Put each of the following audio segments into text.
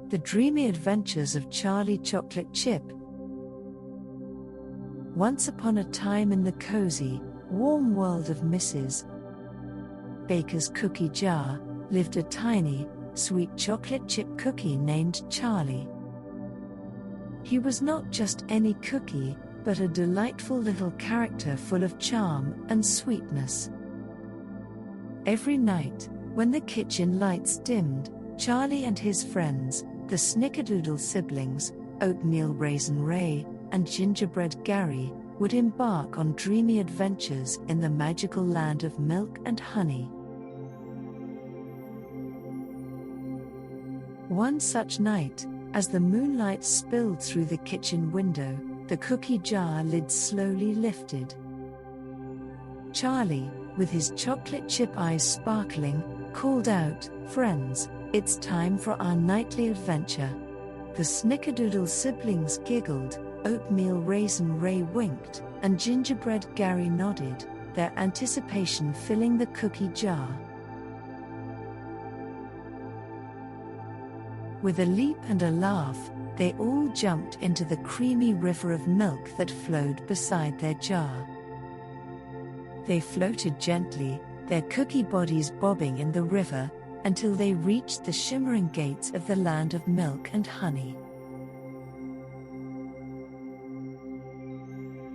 The Dreamy Adventures of Charlie Chocolate Chip. Once upon a time in the cozy, warm world of Mrs. Baker's cookie jar, lived a tiny, sweet chocolate chip cookie named Charlie. He was not just any cookie, but a delightful little character full of charm and sweetness. Every night, when the kitchen lights dimmed, Charlie and his friends, the Snickerdoodle Siblings, Oatmeal Raisin Ray, and Gingerbread Gary, would embark on dreamy adventures in the magical land of milk and honey. One such night, as the moonlight spilled through the kitchen window, the cookie jar lid slowly lifted. Charlie, with his chocolate chip eyes sparkling, called out, "Friends, it's time for our nightly adventure." The Snickerdoodle siblings giggled, Oatmeal Raisin Ray winked, and Gingerbread Gary nodded, their anticipation filling the cookie jar. With a leap and a laugh, they all jumped into the creamy river of milk that flowed beside their jar. They floated gently, their cookie bodies bobbing in the river, until they reached the shimmering gates of the land of milk and honey.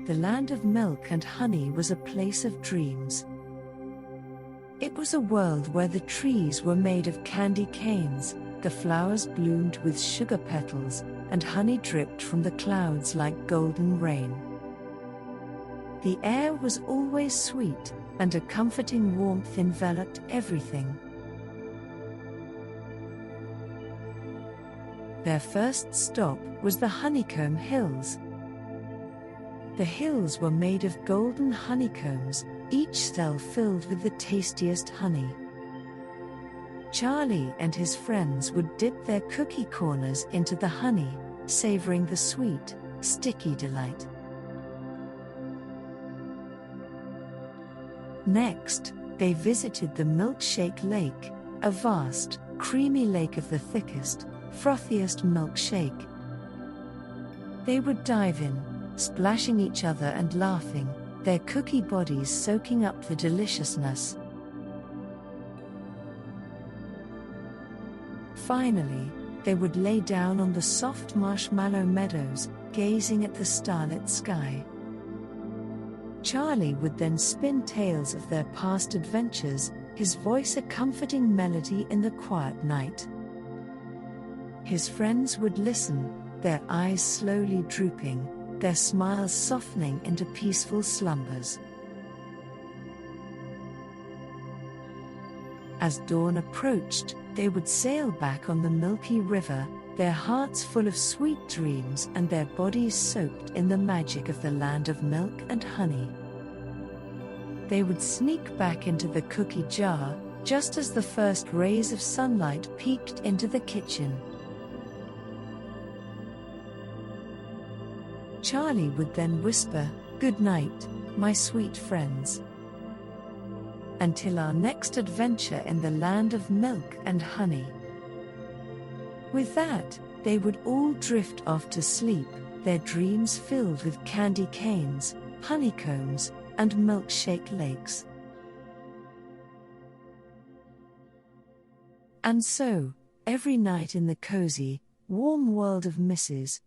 The land of milk and honey was a place of dreams. It was a world where the trees were made of candy canes, the flowers bloomed with sugar petals, and honey dripped from the clouds like golden rain. The air was always sweet, and a comforting warmth enveloped everything. Their first stop was the Honeycomb Hills. The hills were made of golden honeycombs, each cell filled with the tastiest honey. Charlie and his friends would dip their cookie corners into the honey, savoring the sweet, sticky delight. Next, they visited the Milkshake Lake, a vast, creamy lake of the thickest, frothiest milkshake. They would dive in, splashing each other and laughing, their cookie bodies soaking up the deliciousness. Finally, they would lay down on the soft marshmallow meadows, gazing at the starlit sky. Charlie would then spin tales of their past adventures, his voice a comforting melody in the quiet night. His friends would listen, their eyes slowly drooping, their smiles softening into peaceful slumbers. As dawn approached, they would sail back on the milky river, their hearts full of sweet dreams and their bodies soaked in the magic of the land of milk and honey. They would sneak back into the cookie jar, just as the first rays of sunlight peeked into the kitchen. Charlie would then whisper, "Good night, my sweet friends. Until our next adventure in the land of milk and honey." With that, they would all drift off to sleep, their dreams filled with candy canes, honeycombs, and milkshake lakes. And so, every night in the cozy, warm world of Mrs.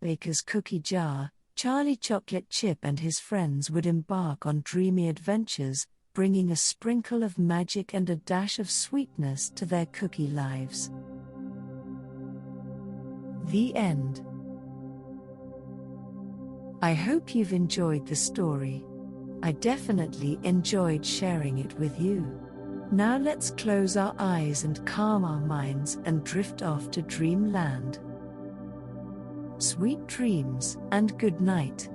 Baker's cookie jar, Charlie Chocolate Chip and his friends would embark on dreamy adventures, bringing a sprinkle of magic and a dash of sweetness to their cookie lives. The end. I hope you've enjoyed the story. I definitely enjoyed sharing it with you. Now let's close our eyes and calm our minds and drift off to dreamland. Sweet dreams and good night.